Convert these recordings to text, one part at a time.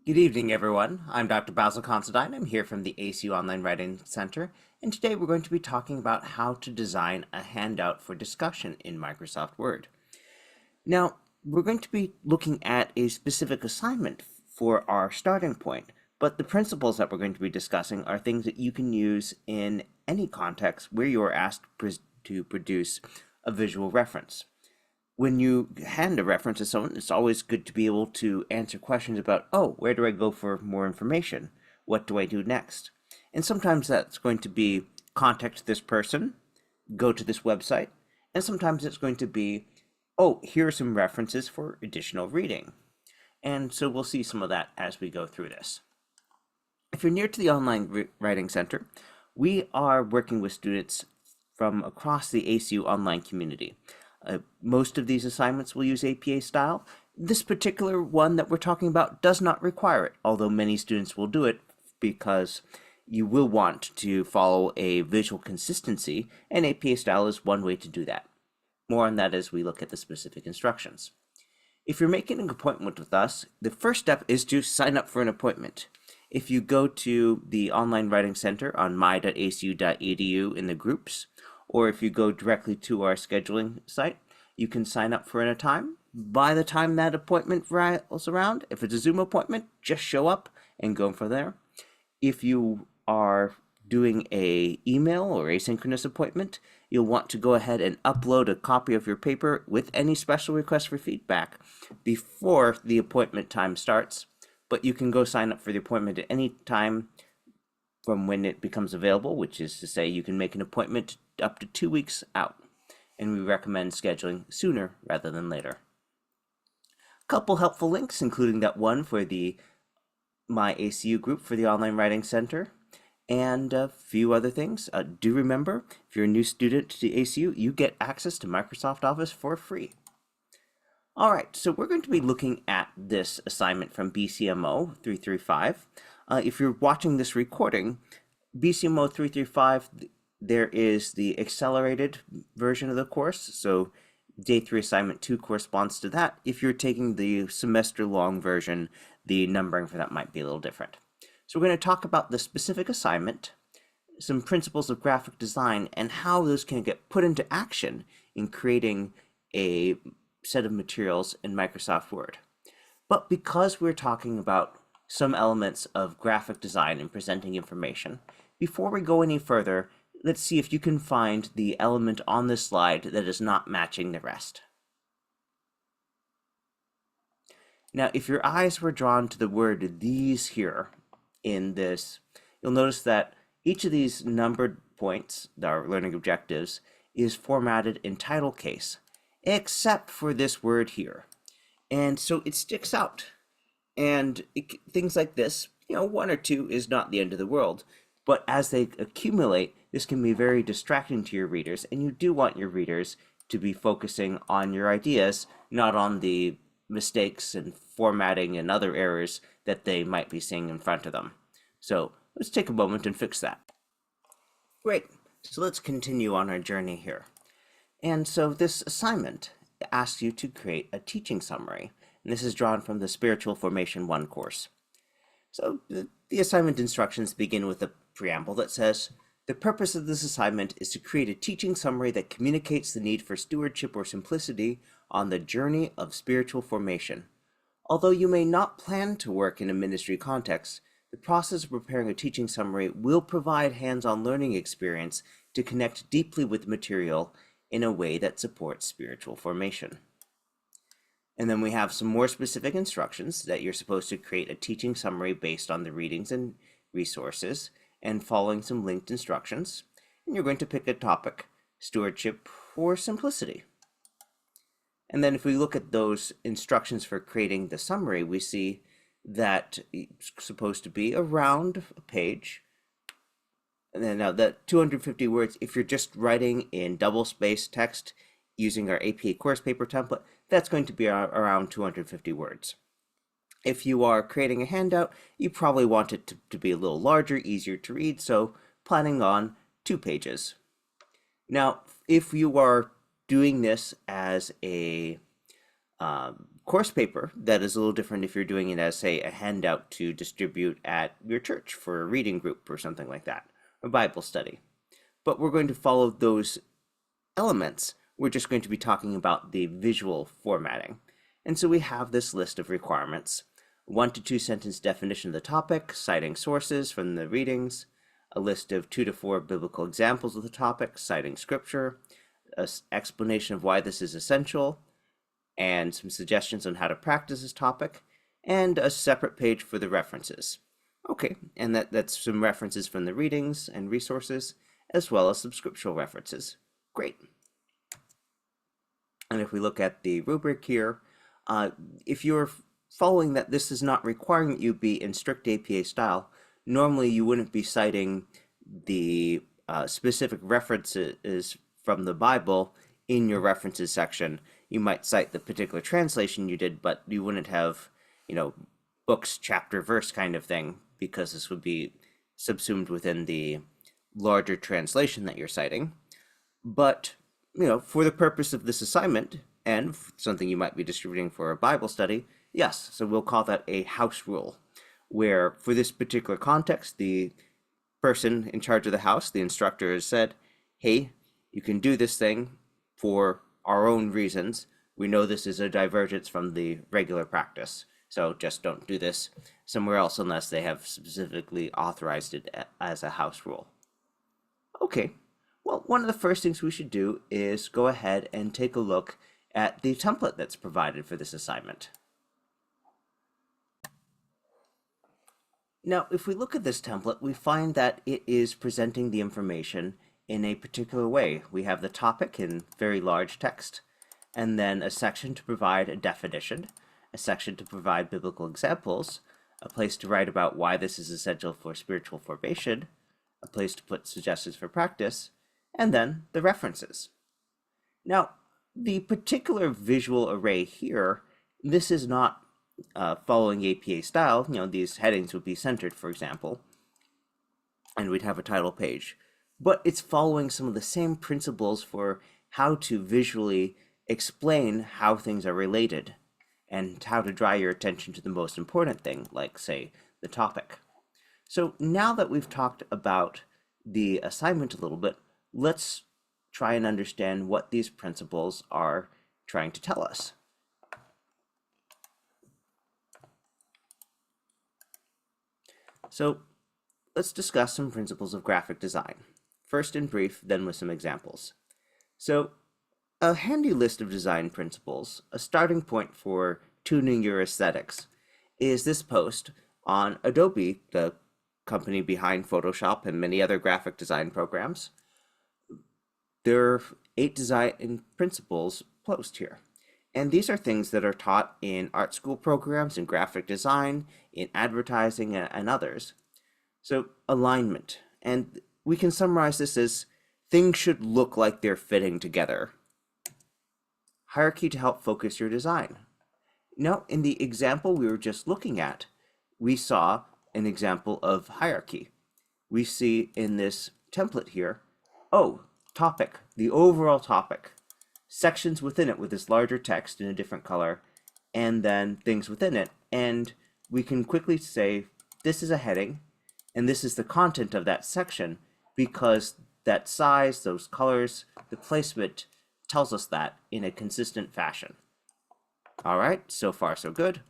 Good evening, everyone. I'm Dr. Basil Considine. I'm here from the ACU Online Writing Center, and today we're going to be talking about how to design a handout for discussion in Microsoft Word. Now, we're going to be looking at a specific assignment for our starting point, but the principles that we're going to be discussing are things that you can use in any context where you're asked to produce a visual reference. When you hand a reference to someone, it's always good to be able to answer questions about, oh, where do I go for more information? What do I do next? And sometimes that's going to be contact this person, go to this website, and sometimes it's going to be, oh, here are some references for additional reading. And so we'll see some of that as we go through this. If you're near to the Online Writing Center, we are working with students from across the ACU online community. Most of these assignments will use APA style. This particular one that we're talking about does not require it, although many students will do it because you will want to follow a visual consistency, and APA style is one way to do that. More on that as we look at the specific instructions. If you're making an appointment with us, the first step is to sign up for an appointment. If you go to the Online Writing Center on my.acu.edu in the groups, or if you go directly to our scheduling site, you can sign up for a time. By the time that appointment rolls around, if it's a Zoom appointment, just show up and go from there. If you are doing a email or asynchronous appointment, you'll want to go ahead and upload a copy of your paper with any special requests for feedback before the appointment time starts. But you can go sign up for the appointment at any time from when it becomes available, which is to say you can make an appointment up to 2 weeks out, and we recommend scheduling sooner rather than later. A couple helpful links, including that one for the My ACU group for the Online Writing Center, and a few other things. Do remember, if you're a new student to the ACU, you get access to Microsoft Office for free. All right, so we're going to be looking at this assignment from BCMO 335. If you're watching this recording, BCMO 335, there is the accelerated version of the course. So day 3 assignment 2 corresponds to that. If you're taking the semester long version, the numbering for that might be a little different. So we're going to talk about the specific assignment, some principles of graphic design, and how those can get put into action in creating a set of materials in Microsoft Word. But because we're talking about some elements of graphic design and presenting information, before we go any further, let's see if you can find the element on this slide that is not matching the rest. Now, if your eyes were drawn to the word "these" here in this, you'll notice that each of these numbered points, our learning objectives, is formatted in title case, except for this word here. And so it sticks out. And things like this, 1 or 2 is not the end of the world. But as they accumulate, this can be very distracting to your readers, and you do want your readers to be focusing on your ideas, not on the mistakes and formatting and other errors that they might be seeing in front of them. So let's take a moment and fix that. Great, so let's continue on our journey here. And so this assignment asks you to create a teaching summary, and this is drawn from the Spiritual Formation 1 course. So the assignment instructions begin with a preamble that says, the purpose of this assignment is to create a teaching summary that communicates the need for stewardship or simplicity on the journey of spiritual formation. Although you may not plan to work in a ministry context, the process of preparing a teaching summary will provide hands-on learning experience to connect deeply with the material in a way that supports spiritual formation. And then we have some more specific instructions that you're supposed to create a teaching summary based on the readings and resources and following some linked instructions. And you're going to pick a topic, stewardship or simplicity. And then if we look at those instructions for creating the summary, we see that it's supposed to be around a page. And then now that 250 words, if you're just writing in double-spaced text using our APA course paper template, that's going to be around 250 words. If you are creating a handout, you probably want it to be a little larger, easier to read, so planning on 2 pages. Now, if you are doing this as a course paper that is a little different if you're doing it as, say, a handout to distribute at your church for a reading group or something like that, or Bible study. But we're going to follow those elements. We're just going to be talking about the visual formatting. And so we have this list of requirements: 1 to 2 sentence definition of the topic, citing sources from the readings, a list of 2 to 4 biblical examples of the topic, citing scripture, an explanation of why this is essential, and some suggestions on how to practice this topic, and a separate page for the references. Okay, and that's some references from the readings and resources, as well as some scriptural references. Great. And if we look at the rubric here, if you're following that this is not requiring that you be in strict APA style, normally you wouldn't be citing the specific references from the Bible in your references section. You might cite the particular translation you did, but you wouldn't have, books, chapter, verse kind of thing, because this would be subsumed within the larger translation that you're citing. But, for the purpose of this assignment, and something you might be distributing for a Bible study, yes, so we'll call that a house rule, where for this particular context, the person in charge of the house, the instructor, has said, hey, you can do this thing for our own reasons. We know this is a divergence from the regular practice, so just don't do this somewhere else unless they have specifically authorized it as a house rule. Okay, well, one of the first things we should do is go ahead and take a look at the template that's provided for this assignment. Now, if we look at this template, we find that it is presenting the information in a particular way. We have the topic in very large text, and then a section to provide a definition, a section to provide biblical examples, a place to write about why this is essential for spiritual formation, a place to put suggestions for practice, and then the references. Now, the particular visual array here, this is not following APA style. These headings would be centered, for example, and we'd have a title page. But it's following some of the same principles for how to visually explain how things are related and how to draw your attention to the most important thing, like, say, the topic. So now that we've talked about the assignment a little bit, let's try and understand what these principles are trying to tell us. So let's discuss some principles of graphic design. First in brief, then with some examples. So a handy list of design principles, a starting point for tuning your aesthetics, is this post on Adobe, the company behind Photoshop and many other graphic design programs. There are 8 design principles posted here. And these are things that are taught in art school programs, in graphic design, in advertising, and others. So alignment. And we can summarize this as things should look like they're fitting together. Hierarchy to help focus your design. Now, in the example we were just looking at, we saw an example of hierarchy. We see in this template here, topic, the overall topic, sections within it with this larger text in a different color, and then things within it. And we can quickly say, this is a heading, and this is the content of that section, because that size, those colors, the placement tells us that in a consistent fashion. All right, so far so good.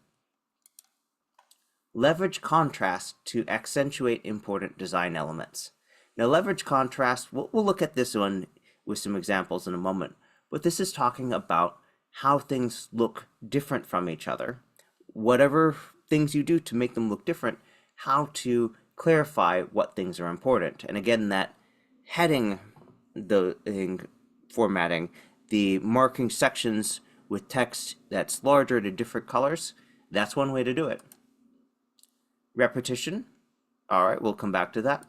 Leverage contrast to accentuate important design elements. Now, leverage contrast, we'll look at this one with some examples in a moment, but this is talking about how things look different from each other. Whatever things you do to make them look different, how to clarify what things are important. And again, that heading, the formatting, the marking sections with text that's larger to different colors, that's one way to do it. Repetition, all right, we'll come back to that.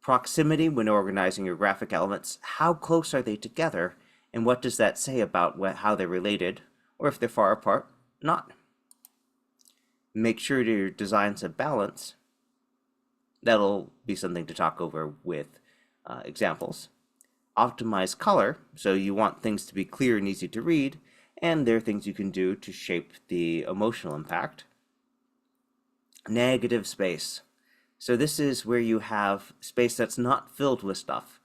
Proximity when organizing your graphic elements, how close are they together, and what does that say about how they're related, or if they're far apart, not. Make sure your designs have balance. That'll be something to talk over with examples. Optimize color, so you want things to be clear and easy to read, and there are things you can do to shape the emotional impact. Negative space. So this is where you have space that's not filled with stuff.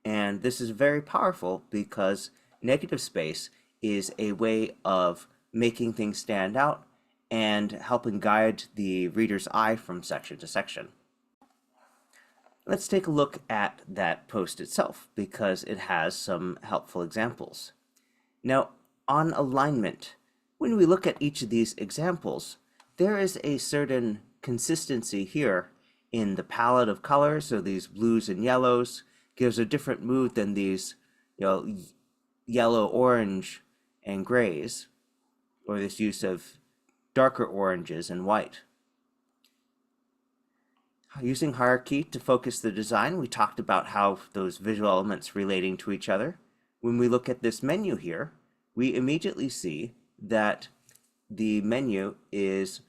And this is very powerful because negative space is a way of making things stand out and helping guide the reader's eye from section to section. Let's take a look at that post itself because it has some helpful examples. Now, on alignment, when we look at each of these examples, there is a certain consistency here in the palette of colors. So these blues and yellows gives a different mood than these, yellow, orange, and grays, or this use of darker oranges and white. Using hierarchy to focus the design, we talked about how those visual elements relating to each other. When we look at this menu here, we immediately see that the menu is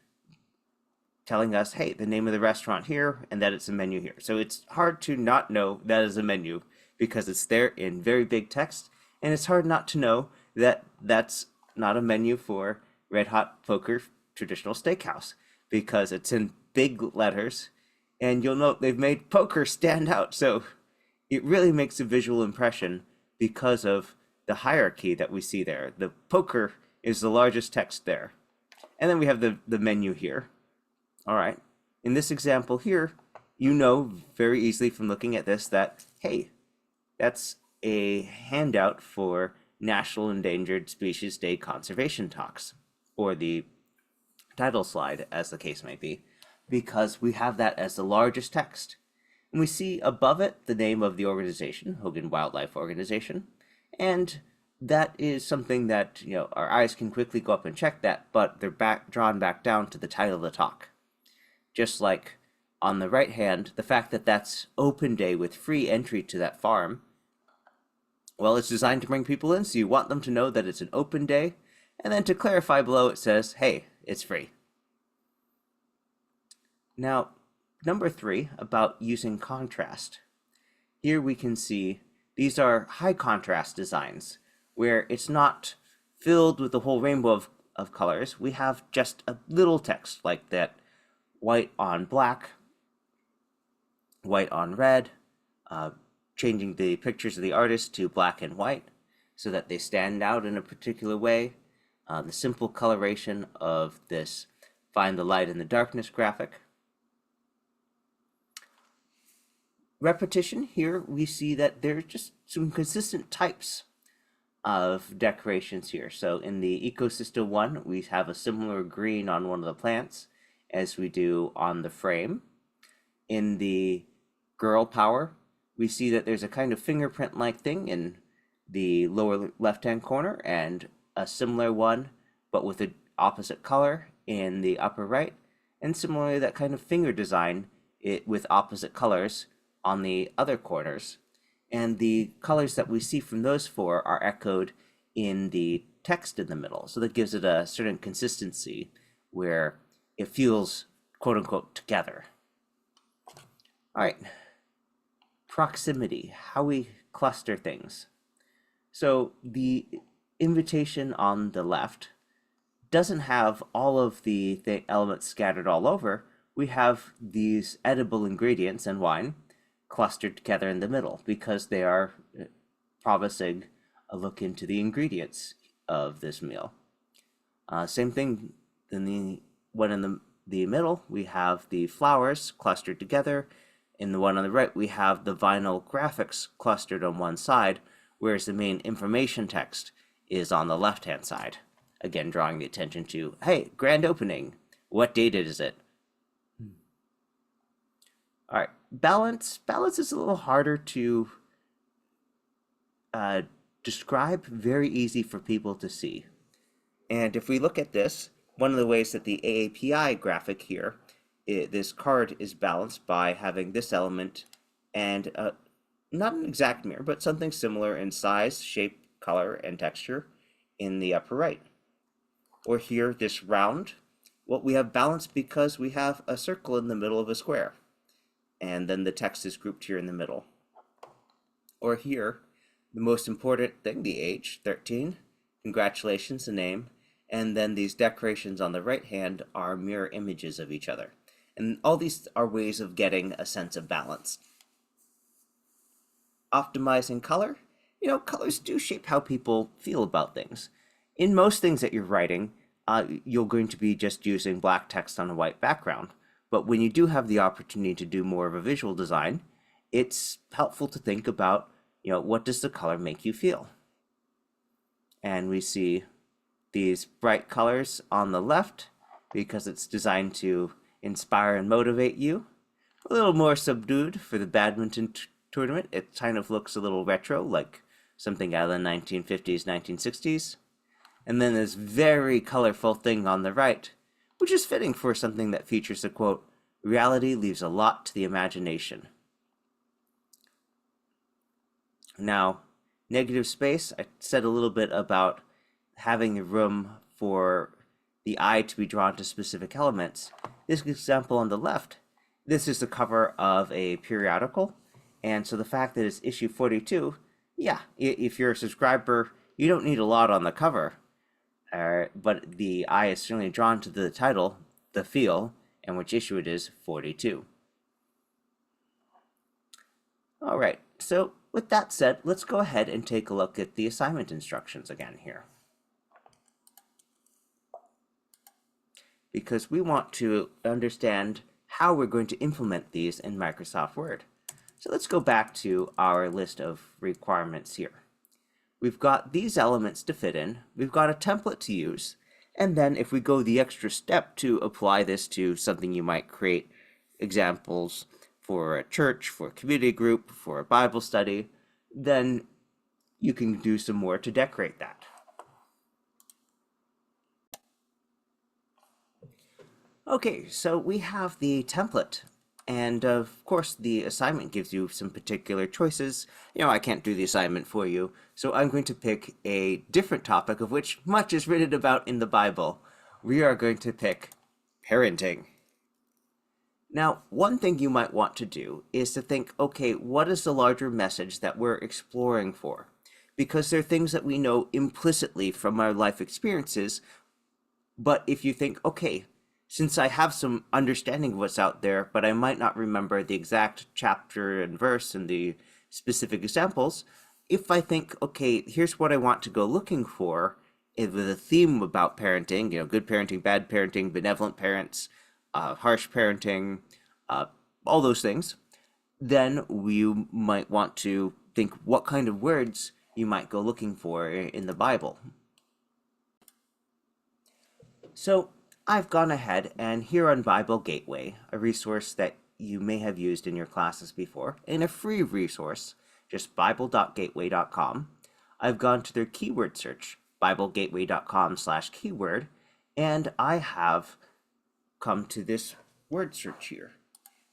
telling us, hey, the name of the restaurant here, and that it's a menu here. So it's hard to not know that is a menu because it's there in very big text, and it's hard not to know that that's not a menu for Red Hot Poker Traditional Steakhouse because it's in big letters, and you'll note they've made poker stand out. So it really makes a visual impression because of the hierarchy that we see there. The poker is the largest text there. And then we have the menu here. All right. In this example here, you know very easily from looking at this that, hey, that's a handout for National Endangered Species Day conservation talks, or the title slide, as the case may be, because we have that as the largest text. And we see above it the name of the organization, Hogan Wildlife Organization, and that is something that our eyes can quickly go up and check that, but they're drawn back down to the title of the talk. Just like on the right hand, the fact that that's open day with free entry to that farm, well, it's designed to bring people in, so you want them to know that it's an open day, and then to clarify below it says, hey, it's free. Now, number 3, about using contrast. Here we can see these are high contrast designs where it's not filled with the whole rainbow of colors. We have just a little text like that, white on black, white on red, changing the pictures of the artist to black and white so that they stand out in a particular way. The simple coloration of this find the light in the darkness graphic. Repetition, here we see that there's just some consistent types of decorations here. So in the ecosystem one, we have a similar green on one of the plants as we do on the frame. In the girl power, we see that there's a kind of fingerprint-like thing in the lower left-hand corner and a similar one, but with an opposite color in the upper right. And similarly, that kind of finger design with opposite colors on the other corners. And the colors that we see from those 4 are echoed in the text in the middle. So that gives it a certain consistency where it feels quote unquote together. All right, proximity, how we cluster things. So the invitation on the left doesn't have all of the elements scattered all over. We have these edible ingredients and wine clustered together in the middle because they are promising a look into the ingredients of this meal. Same thing in the one in the middle, we have the flowers clustered together. In the one on the right, we have the vinyl graphics clustered on one side, whereas the main information text is on the left-hand side. Again, drawing the attention to, hey, grand opening. What date is it? All right, balance. Balance is a little harder to describe, very easy for people to see. And if we look at this, one of the ways that the AAPI graphic here, this card is balanced by having this element and not an exact mirror, but something similar in size, shape, color, and texture in the upper right. Or here, this round, well, we have balance because we have a circle in the middle of a square. And then the text is grouped here in the middle. Or here, the most important thing, the age, 13, congratulations, a name, and then these decorations on the right hand are mirror images of each other. And all these are ways of getting a sense of balance. Optimizing color. Colors do shape how people feel about things. In most things that you're writing, you're going to be just using black text on a white background. But when you do have the opportunity to do more of a visual design, it's helpful to think about, what does the color make you feel? And we see these bright colors on the left because it's designed to inspire and motivate you. A little more subdued for the badminton tournament. It kind of looks a little retro, like something out of the 1950s, 1960s. And then this very colorful thing on the right, which is fitting for something that features the quote, "Reality leaves a lot to the imagination." Now, negative space, I said a little bit about having the room for the eye to be drawn to specific elements. This example on the left, this is the cover of a periodical, and so the fact that it's issue 42, yeah, if you're a subscriber, you don't need a lot on the cover, but the eye is certainly drawn to the title, the feel, and which issue it is, 42. All right, so with that said, let's go ahead and take a look at the assignment instructions again here. Because we want to understand how we're going to implement these in Microsoft Word. So let's go back to our list of requirements here. We've got these elements to fit in, we've got a template to use, and then if we go the extra step to apply this to something you might create, examples for a church, for a community group, for a Bible study, then you can do some more to decorate that. Okay, so we have the template, and of course the assignment gives you some particular choices. I can't do the assignment for you, so I'm going to pick a different topic of which much is written about in the Bible. We are going to pick parenting. Now, one thing you might want to do is to think, okay, what is the larger message that we're exploring for? Because there are things that we know implicitly from our life experiences, but if you think, okay, since I have some understanding of what's out there, but I might not remember the exact chapter and verse and the specific examples, if I think, okay, here's what I want to go looking for with a theme about parenting, good parenting, bad parenting, benevolent parents, harsh parenting, all those things, then you might want to think what kind of words you might go looking for in the Bible. So I've gone ahead and here on Bible Gateway, a resource that you may have used in your classes before, in a free resource, just bible.gateway.com, I've gone to their keyword search, biblegateway.com/keyword, and I have come to this word search here.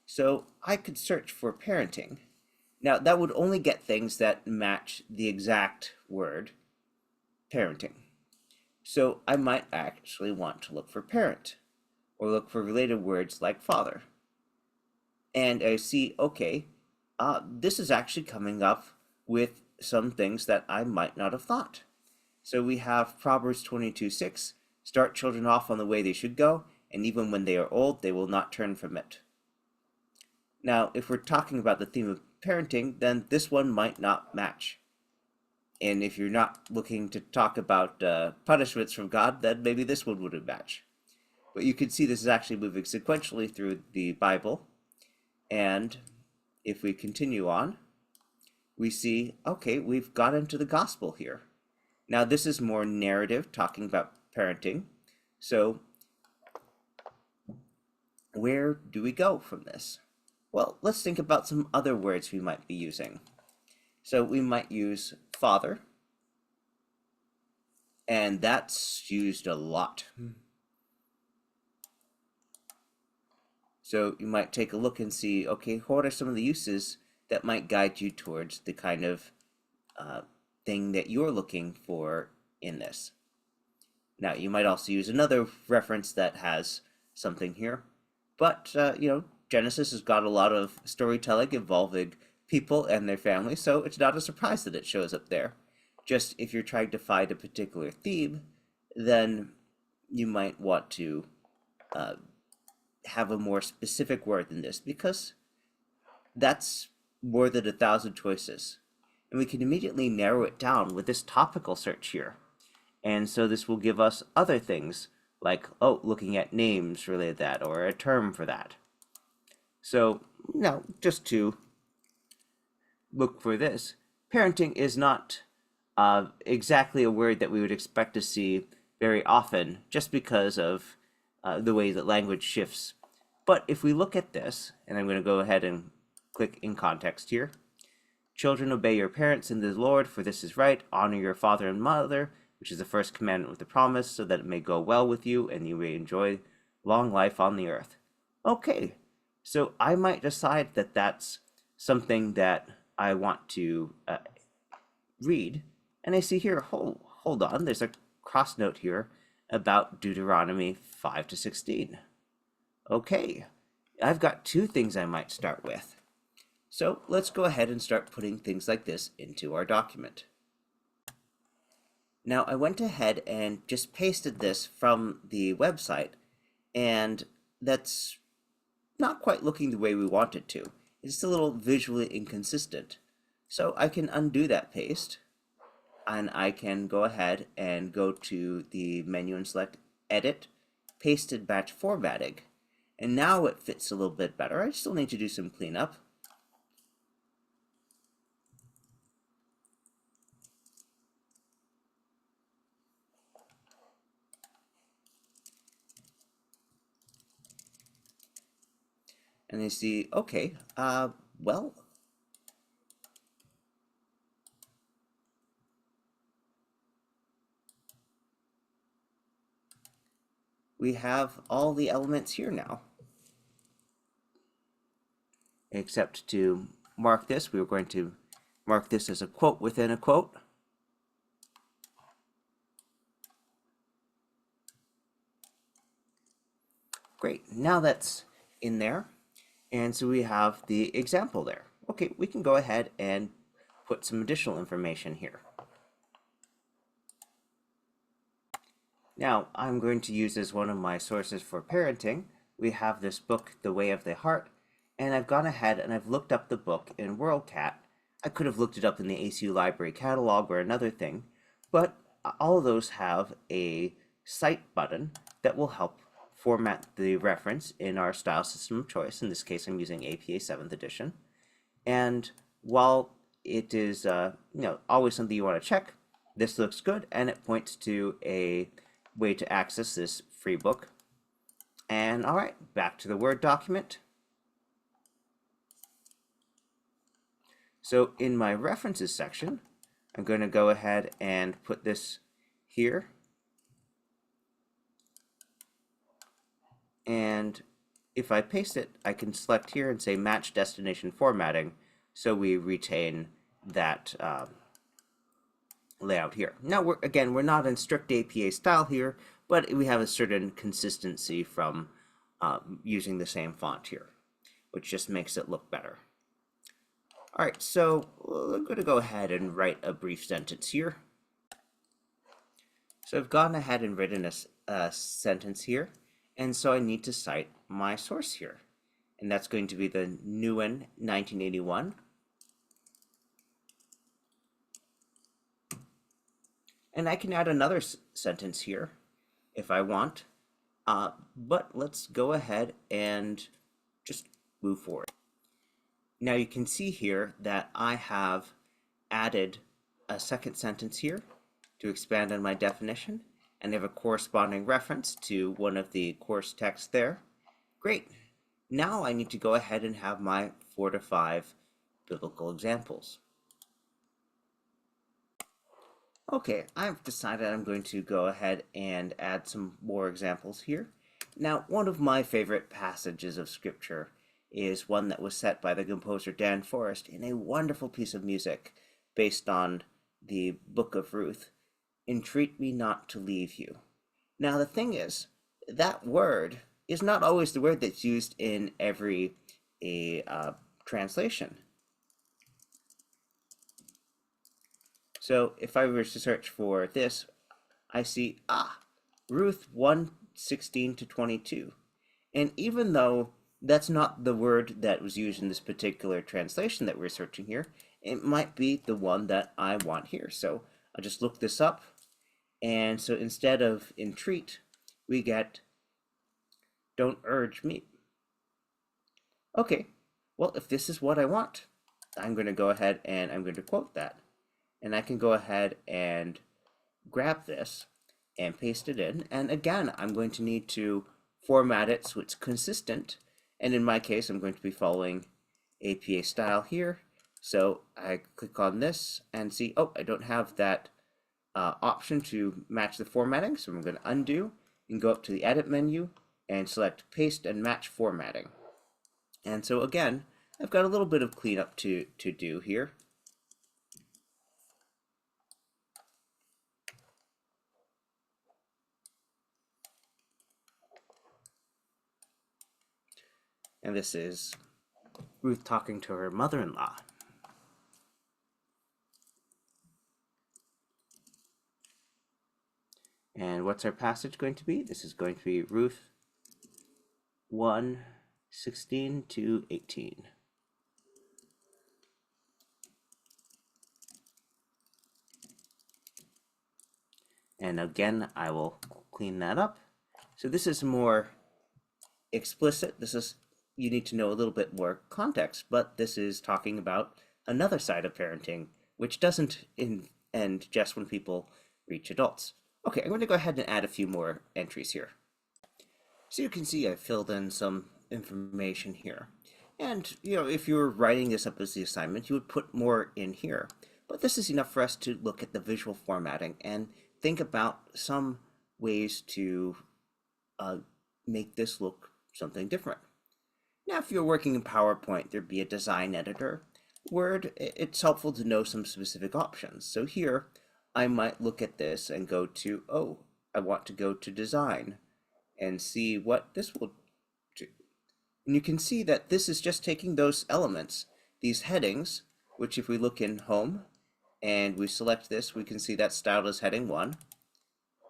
So I could search for parenting. Now that would only get things that match the exact word, parenting. So I might actually want to look for parent, or look for related words like father. And I see, okay, this is actually coming up with some things that I might not have thought. So we have Proverbs 22:6, start children off on the way they should go, and even when they are old, they will not turn from it. Now, if we're talking about the theme of parenting, then this one might not match. And if you're not looking to talk about punishments from God, then maybe this one wouldn't match. But you can see this is actually moving sequentially through the Bible. And if we continue on, we see, okay, we've got into the gospel here. Now this is more narrative, talking about parenting. So where do we go from this? Well, let's think about some other words we might be using. So we might use father, and that's used a lot. So you might take a look and see, okay, what are some of the uses that might guide you towards the kind of thing that you're looking for in this. Now, you might also use another reference that has something here, but, Genesis has got a lot of storytelling involving people and their families, so it's not a surprise that it shows up there. just if you're trying to find a particular theme, then you might want to have a more specific word than this, because that's more than 1,000 choices. And we can immediately narrow it down with this topical search here. And so this will give us other things like, oh, looking at names related to that, or a term for that. So, just to look for this, parenting is not exactly a word that we would expect to see very often, just because of the way that language shifts. But if we look at this, and I'm going to go ahead and click in context here. Children, obey your parents in the Lord, for this is right. Honor your father and mother, which is the first commandment with a promise, so that it may go well with you and you may enjoy long life on the earth. Okay, so I might decide that that's something that I want to read. And I see here, hold on, there's a cross note here about Deuteronomy 5 to 16. Okay, I've got two things I might start with. So let's go ahead and start putting things like this into our document. Now I went ahead and just pasted this from the website, and that's not quite looking the way we want it to. It's a little visually inconsistent. So I can undo that paste, and I can go ahead and go to the menu and select Edit, Pasted Batch Formatting. And now it fits a little bit better. I still need to do some cleanup. And you see, okay, well, we have all the elements here now. Except to mark this, we were going to mark this as a quote within a quote. Great, now that's in there. And so we have the example there. Okay, we can go ahead and put some additional information here. Now, I'm going to use as one of my sources for parenting. We have this book, The Way of the Heart, and I've gone ahead and I've looked up the book in WorldCat. I could have looked it up in the ACU library catalog or another thing, but all of those have a cite button that will help format the reference in our style system of choice. In this case, I'm using APA 7th edition. And while it is always something you want to check, this looks good, and it points to a way to access this free book. And all right, back to the Word document. So in my references section, I'm going to go ahead and put this here. And if I paste it, I can select here and say match destination formatting, so we retain that layout here. Now, we're not in strict APA style here, but we have a certain consistency from using the same font here, which just makes it look better. All right, so I'm going to go ahead and write a brief sentence here. So I've gone ahead and written a sentence here, and so I need to cite my source here, and that's going to be the Nguyen 1981. And I can add another sentence here if I want, but let's go ahead and just move forward. Now you can see here that I have added a second sentence here to expand on my definition, and I have a corresponding reference to one of the course texts there. Great. Now I need to go ahead and have my 4 to 5 biblical examples. Okay, I've decided I'm going to go ahead and add some more examples here. Now, one of my favorite passages of scripture is one that was set by the composer Dan Forrest in a wonderful piece of music based on the Book of Ruth. Entreat me not to leave you. Now, the thing is, that word is not always the word that's used in every translation. So if I were to search for this, I see, Ruth 1:16 to 22. And even though that's not the word that was used in this particular translation that we're searching here, it might be the one that I want here. So I'll just look this up. And so instead of entreat, we get don't urge me. Okay, well, if this is what I want, I'm going to go ahead and I'm going to quote that. And I can go ahead and grab this and paste it in. And again, I'm going to need to format it so it's consistent. And in my case, I'm going to be following APA style here. So I click on this and see, oh, I don't have that option to match the formatting. So I'm going to undo and go up to the edit menu and select paste and match formatting. And so again, I've got a little bit of cleanup to do here. And this is Ruth talking to her mother-in-law. And what's our passage going to be? This is going to be Ruth 1:16 to 18. And again, I will clean that up. So this is more explicit. This is, you need to know a little bit more context, but this is talking about another side of parenting, which doesn't end just when people reach adults. Okay, I'm going to go ahead and add a few more entries here. So you can see I've filled in some information here. And, if you were writing this up as the assignment, you would put more in here. But this is enough for us to look at the visual formatting and think about some ways to make this look something different. Now, if you're working in PowerPoint, there'd be a design editor. Word, it's helpful to know some specific options. So here, I might look at this and go to, I want to go to design and see what this will do. And you can see that this is just taking those elements, these headings, which if we look in home and we select this, we can see that's styled as heading 1.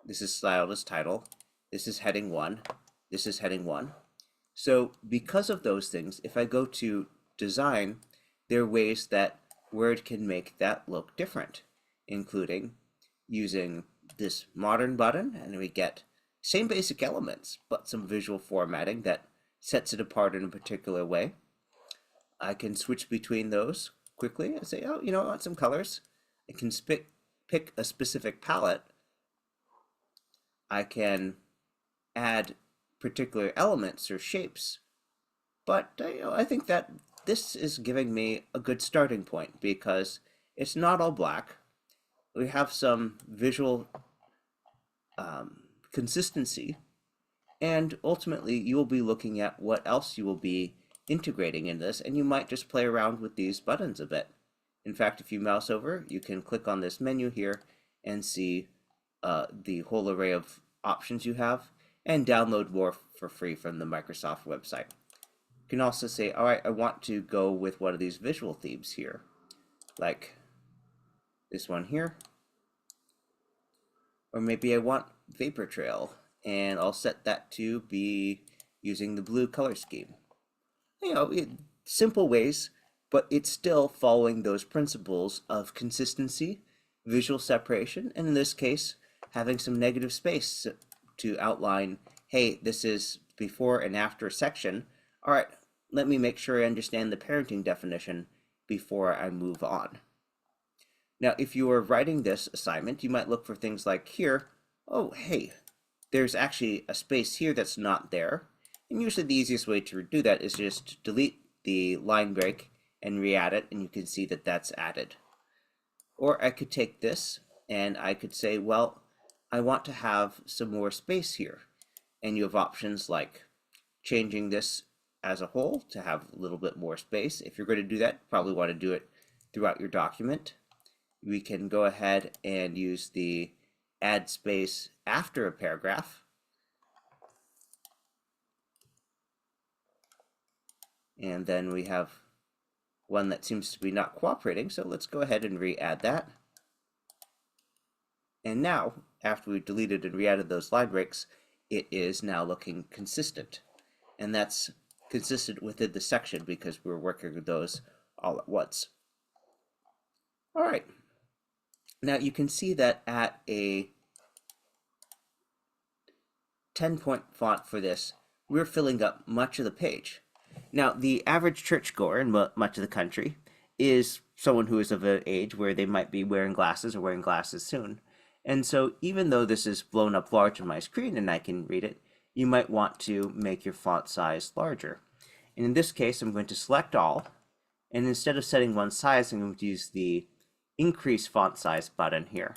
This is styled as title. This is heading 1. This is heading 1. So because of those things, if I go to design, there are ways that Word can make that look different, including using this modern button, and we get same basic elements, but some visual formatting that sets it apart in a particular way. I can switch between those quickly and say, I want some colors. I can pick a specific palette. I can add particular elements or shapes, but I think that this is giving me a good starting point because it's not all black. We have some visual consistency, and ultimately you will be looking at what else you will be integrating in this, and you might just play around with these buttons a bit. In fact, if you mouse over, you can click on this menu here and see the whole array of options you have, and download more for free from the Microsoft website. You can also say, all right, I want to go with one of these visual themes here, like this one here. Or maybe I want vapor trail, and I'll set that to be using the blue color scheme. Simple ways, but it's still following those principles of consistency, visual separation, and in this case, having some negative space to outline, hey, this is before and after section. All right, let me make sure I understand the parenting definition before I move on. Now, if you are writing this assignment, you might look for things like here, oh, hey, there's actually a space here that's not there. And usually the easiest way to do that is just delete the line break and re-add it, and you can see that that's added. Or I could take this and I could say, well, I want to have some more space here. And you have options like changing this as a whole to have a little bit more space. If you're going to do that, you probably want to do it throughout your document. We can go ahead and use the add space after a paragraph. And then we have one that seems to be not cooperating, so let's go ahead and re-add that. And now, after we've deleted and re-added those line breaks, it is now looking consistent. And that's consistent within the section because we're working with those all at once. All right. Now you can see that at a 10-point font for this, we're filling up much of the page. Now, the average churchgoer in much of the country is someone who is of an age where they might be wearing glasses or wearing glasses soon. And so even though this is blown up large on my screen and I can read it, you might want to make your font size larger. And in this case, I'm going to select all, and instead of setting one size, I'm going to use the increase font size button here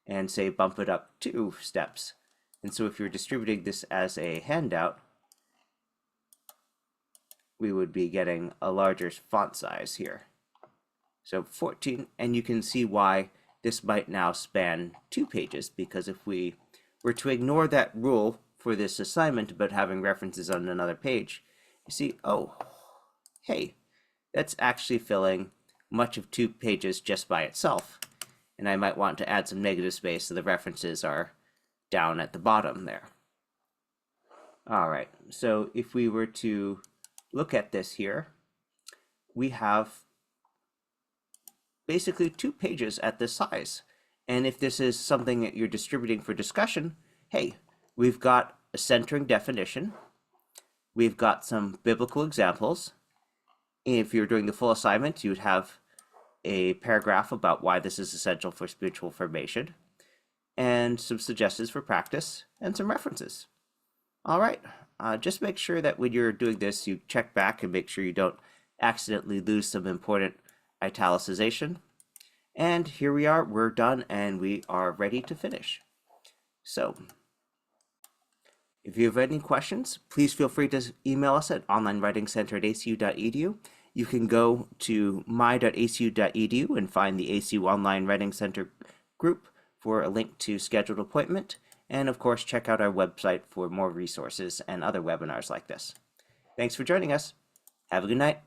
and say bump it up 2 steps. And so if you're distributing this as a handout, we would be getting a larger font size here. So 14, and you can see why this might now span 2 pages, because if we were to ignore that rule for this assignment about having references on another page, you see, oh, hey, that's actually filling much of 2 pages just by itself. And I might want to add some negative space so the references are down at the bottom there. All right, so if we were to look at this here, we have basically 2 pages at this size. And if this is something that you're distributing for discussion, hey, we've got a centering definition, we've got some biblical examples. If you're doing the full assignment, you would have a paragraph about why this is essential for spiritual formation, and some suggestions for practice, and some references. All right, just make sure that when you're doing this, you check back and make sure you don't accidentally lose some important italicization. And here we are, we're done, and we are ready to finish. So, if you have any questions, please feel free to email us at onlinewritingcenter@acu.edu. You can go to my.acu.edu and find the ACU Online Writing Center group for a link to scheduled appointment. And of course, check out our website for more resources and other webinars like this. Thanks for joining us. Have a good night.